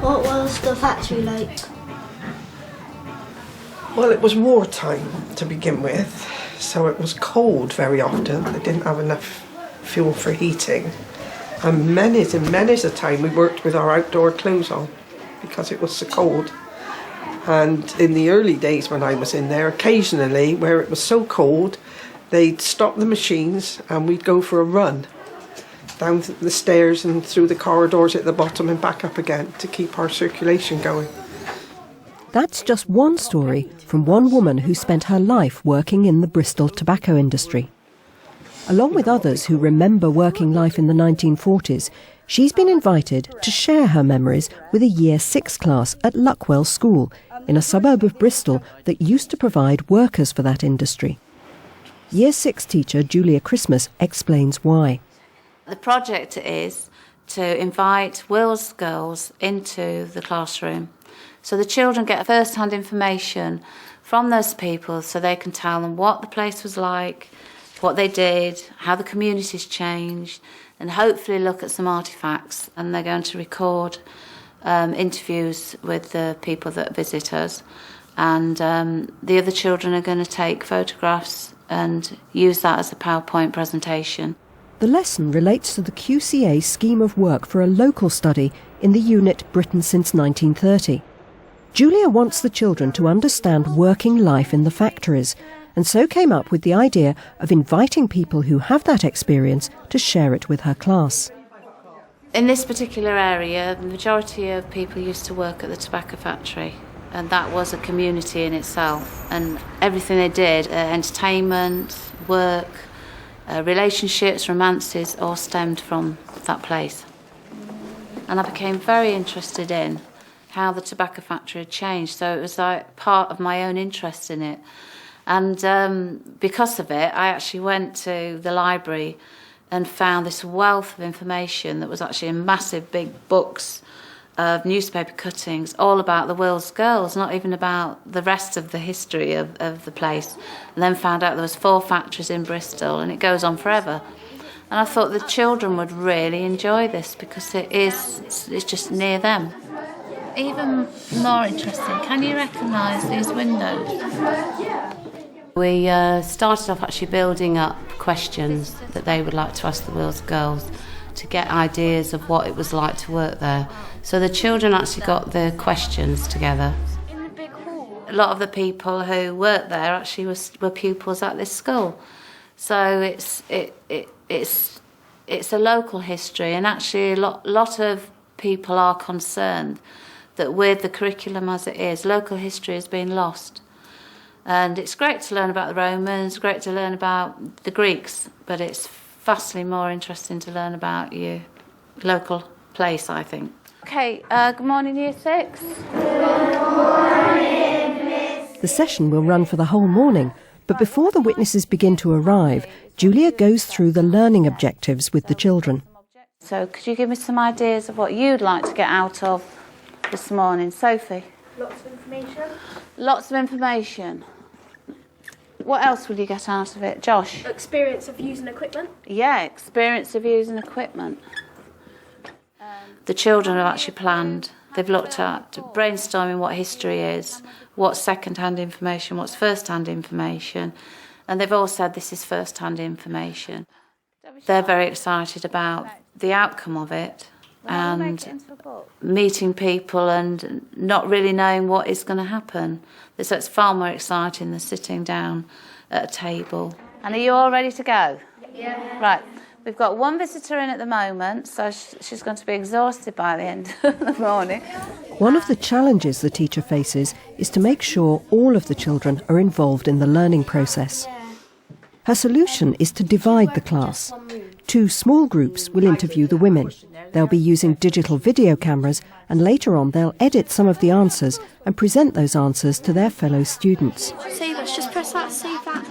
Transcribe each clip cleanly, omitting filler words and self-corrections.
What was the factory like? Well, it was wartime to begin with, so it was cold very often. They didn't have enough fuel for heating. And many's a time we worked with our outdoor clothes on because it was so cold. And in the early days when I was in there, occasionally, where it was so cold, they'd stop the machines and we'd go for a run down the stairs and through the corridors at the bottom and back up again to keep our circulation going. That's just one story from one woman who spent her life working in the Bristol tobacco industry. Along with others who remember working life in the 1940s, she's been invited to share her memories with a Year 6 class at Luckwell School in a suburb of Bristol that used to provide workers for that industry. Year 6 teacher Julia Christmas explains why. The project is to invite Will's girls into the classroom so the children get first-hand information from those people so they can tell them what the place was like, what they did, how the community's changed, and hopefully look at some artefacts. And they're going to record interviews with the people that visit us. And the other children are going to take photographs and use that as a PowerPoint presentation. The lesson relates to the QCA scheme of work for a local study in the unit Britain since 1930. Julia wants the children to understand working life in the factories, and so came up with the idea of inviting people who have that experience to share it with her class. In this particular area, the majority of people used to work at the tobacco factory, and that was a community in itself. And everything they did, entertainment, work, relationships, romances, all stemmed from that place. And I became very interested in how the tobacco factory had changed, so it was like part of my own interest in it. And because of it, I actually went to the library and found this wealth of information that was actually in massive big books of newspaper cuttings all about the Wills girls, not even about the rest of the history of the place. And then found out there was 4 factories in Bristol, and it goes on forever. And I thought the children would really enjoy this because it's just near them. Even more interesting, can you recognise these windows? We started off actually building up questions that they would like to ask the Wills girls to get ideas of what it was like to work there. So the children actually got the questions together. In the big hall? A lot of the people who worked there actually were pupils at this school. So it's a local history, and actually a lot of people are concerned that with the curriculum as it is, local history has been lost. And it's great to learn about the Romans, great to learn about the Greeks, but it's vastly more interesting to learn about your local place, I think. Okay, good morning, Year 6. Good morning, Miss. The session will run for the whole morning, but before the witnesses begin to arrive, Julia goes through the learning objectives with the children. So could you give me some ideas of what you'd like to get out of this morning? Sophie? Lots of information. Lots of information. What else will you get out of it? Josh? Experience of using equipment. Yeah, experience of using equipment. The children have actually planned. They've looked at brainstorming what history is, what's second-hand information, what's first-hand information, and they've all said this is first-hand information. They're very excited about the outcome of it and meeting people and not really knowing what is going to happen. So it's far more exciting than sitting down at a table. And are you all ready to go? Yeah. Right. We've got one visitor in at the moment, so she's going to be exhausted by the end of the morning. One of the challenges the teacher faces is to make sure all of the children are involved in the learning process. Her solution is to divide the class. 2 small groups will interview the women. They'll be using digital video cameras, and later on they'll edit some of the answers and present those answers to their fellow students. Save us, just press that, save that.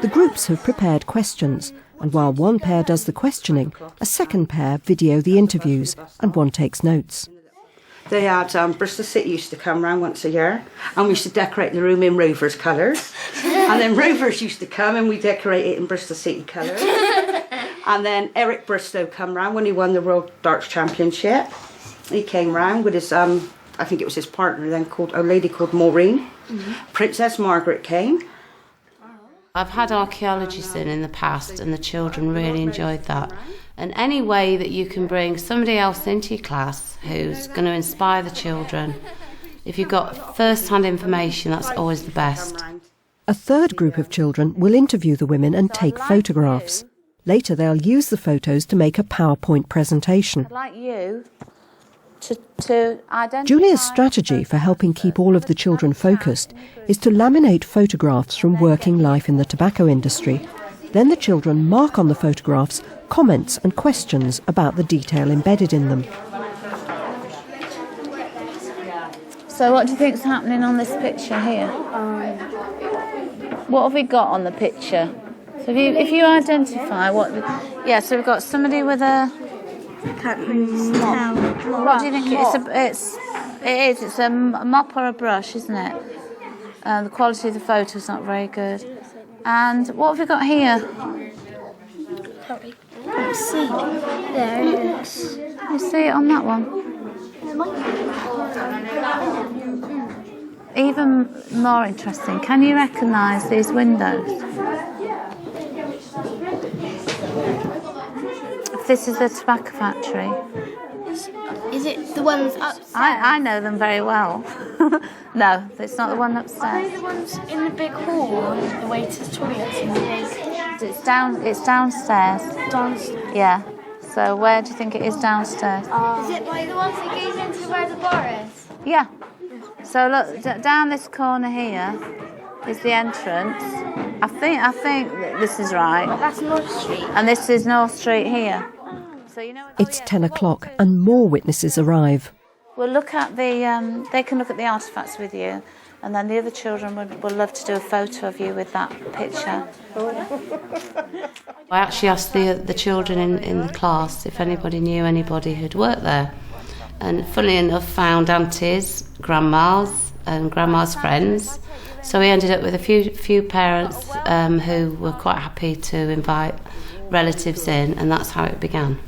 The groups have prepared questions, and while one pair does the questioning, a second pair video the interviews, and one takes notes. They had Bristol City used to come round once a year, and we used to decorate the room in Rovers colours. And then Rovers used to come and we decorate it in Bristol City colours. And then Eric Bristow come round when he won the World Darts Championship. He came round with his, I think it was his partner then, called a lady called Maureen. Princess Margaret came. I've had archaeologists in the past and the children really enjoyed that. And any way that you can bring somebody else into your class who's going to inspire the children, if you've got first-hand information, that's always the best. A third group of children will interview the women and take photographs. Later they'll use the photos to make a PowerPoint presentation. I'd like you to identify... Julia's strategy for helping keep all of the children focused is to laminate photographs from working life in the tobacco industry. Then the children mark on the photographs comments and questions about the detail embedded in them. So what do you think's happening on this picture here? What have we got on the picture? So if you identify what... Yeah, so we've got somebody with a... Can't really tell. What do you think it is? It's a mop or a brush, isn't it? The quality of the photo's not very good. And what have we got here? Sorry. Can't see. There it is. You see it on that one? Even more interesting, can you recognise these windows? This is the tobacco factory. Is it the ones upstairs? I know them very well. No, it's not the one upstairs. Are they the ones in the big hall on the way to the toilets in the big... It's downstairs. Downstairs? Yeah. So where do you think it is downstairs? Is it like the ones that goes into where the bar is? Yeah. So look, down this corner here is the entrance. I think this is right. That's North Street. And this is North Street here. So you know. It's 10 o'clock and more witnesses arrive. We'll look at the. They can look at the artefacts with you, and then the other children would love to do a photo of you with that picture. I actually asked the children in the class if anybody knew anybody who'd worked there, and funnily enough found aunties, grandmas, and grandma's friends. So we ended up with a few parents who were quite happy to invite relatives in, and that's how it began.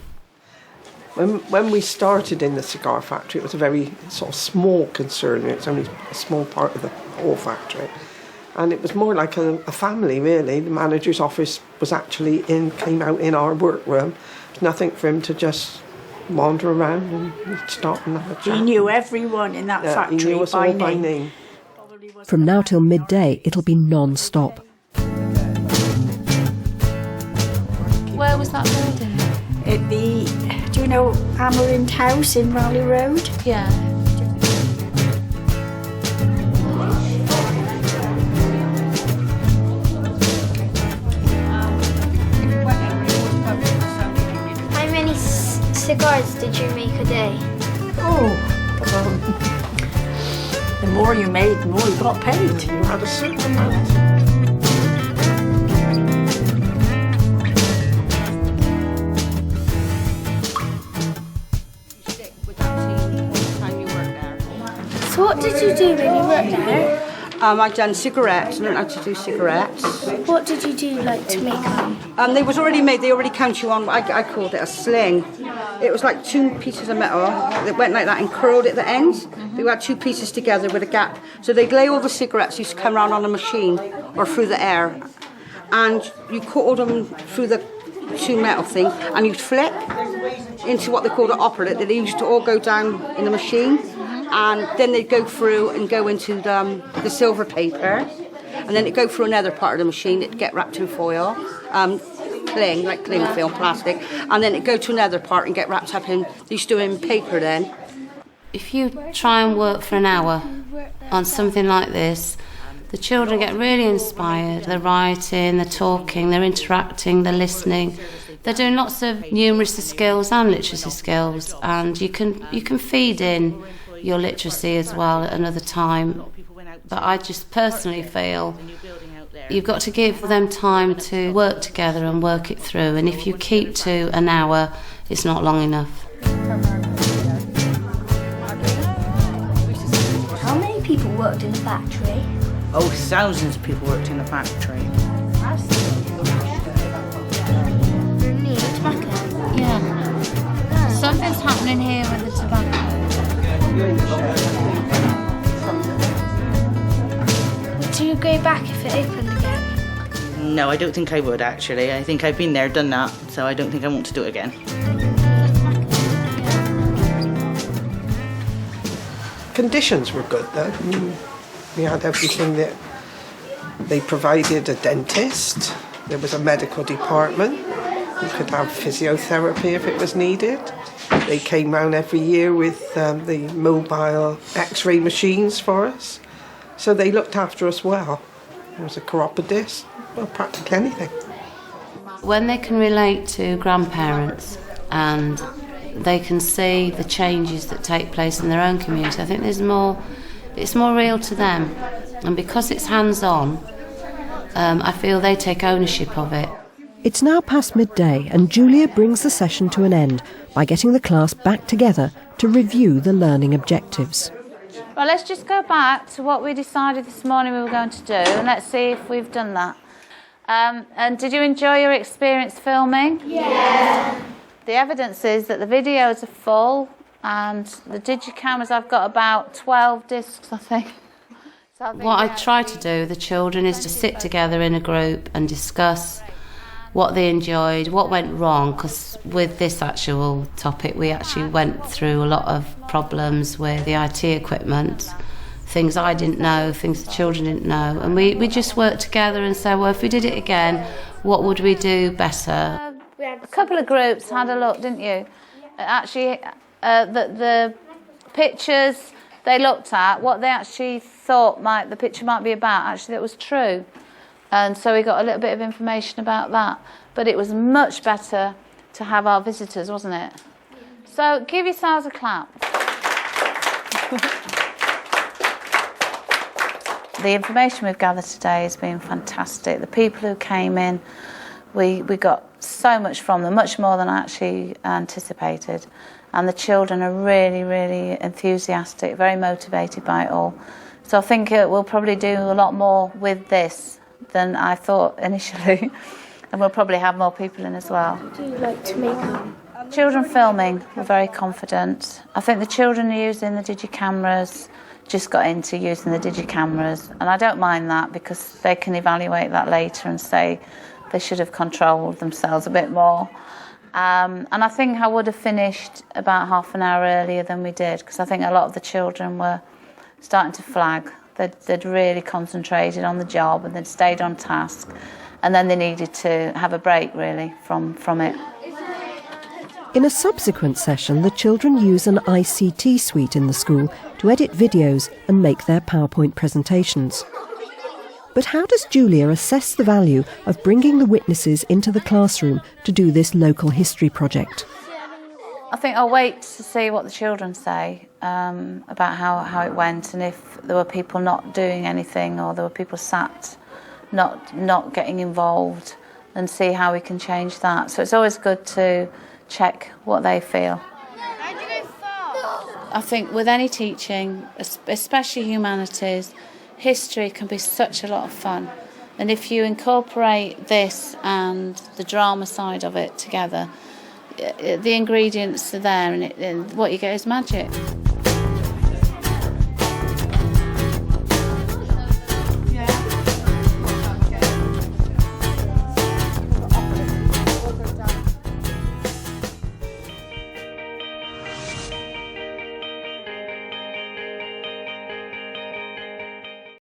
When we started in the cigar factory, it was a very sort of small concern. It was only a small part of the whole factory. And it was more like a family, really. The manager's office was actually came out in our workroom. There's nothing for him to just wander around and we'd stop and have a chat. He knew everyone in that factory he knew us all by name. From now till midday, it'll be non-stop. Where was that building? Do you know Amaranth House in Raleigh Road? Yeah. How many cigars did you make a day? The more you made, the more you got paid. You had a certain amount. So what did you do when you worked there? I'd done cigarettes, I learned how to do cigarettes. What did you do, like, to make them? They was already made, they already count you on, I called it a sling. It was like two pieces of metal that went like that and curled at the ends. They had two pieces together with a gap. So they'd lay all the cigarettes, used to come around on a machine or through the air. And you caught them through the two metal thing and you'd flick into what they called an operative. They used to all go down in the machine. And then they'd go through and go into the silver paper, and then it'd go through another part of the machine. It'd get wrapped in foil, cling film, plastic, and then it'd go to another part and get wrapped up in. They used to do it in paper then. If you try and work for an hour on something like this, the children get really inspired. They're writing, they're talking, they're interacting, they're listening. They're doing lots of numeracy skills and literacy skills, and you can feed in your literacy as well at another time. But I just personally feel you've got to give them time to work together and work it through, and if you keep to an hour, it's not long enough. How many people worked in the factory? Oh, thousands of people worked in the factory. Really? Tobacco? Yeah. Something's happening here with the tobacco. Would you go back if it opened again? No, I don't think I would actually. I think I've been there, done that, so I don't think I want to do it again. Conditions were good though. We had everything that they provided, a dentist, there was a medical department, you could have physiotherapy if it was needed. They came round every year with the mobile x-ray machines for us, so they looked after us well. There was a chiropodist, well, practically anything. When they can relate to grandparents and they can see the changes that take place in their own community, I think it's more real to them. And because it's hands-on, I feel they take ownership of it. It's now past midday and Julia brings the session to an end by getting the class back together to review the learning objectives. Well, let's just go back to what we decided this morning we were going to do, and let's see if we've done that. And did you enjoy your experience filming? Yeah. The evidence is that the videos are full, and the digicameras, I've got about 12 discs, I think. What I try to do with the children is to sit together in a group and discuss what they enjoyed, what went wrong, because with this actual topic we actually went through a lot of problems with the IT equipment, things I didn't know, things the children didn't know, and we just worked together and said, well, if we did it again, what would we do better? A couple of groups had a look, didn't you? Actually, the pictures they looked at, what they actually thought the picture might be about, actually that was true. And so we got a little bit of information about that. But it was much better to have our visitors, wasn't it? So give yourselves a clap. The information we've gathered today has been fantastic. The people who came in, we got so much from them, much more than I actually anticipated. And the children are really, really enthusiastic, very motivated by it all. So I think we'll probably do a lot more with this than I thought initially. And we'll probably have more people in as well. What do you like to make them? Children filming, we're very confident. I think the children are using the digicameras, just got into using the digicameras. And I don't mind that because they can evaluate that later and say they should have controlled themselves a bit more. And I think I would have finished about half an hour earlier than we did, because I think a lot of the children were starting to flag. They'd really concentrated on the job and they'd stayed on task, and then they needed to have a break really from it. In a subsequent session, the children use an ICT suite in the school to edit videos and make their PowerPoint presentations. But how does Julia assess the value of bringing the witnesses into the classroom to do this local history project? I think I'll wait to see what the children say about how it went, and if there were people not doing anything or there were people sat not getting involved, and see how we can change that. So it's always good to check what they feel. I think with any teaching, especially humanities, history can be such a lot of fun. And if you incorporate this and the drama side of it together, the ingredients are there, and what you get is magic.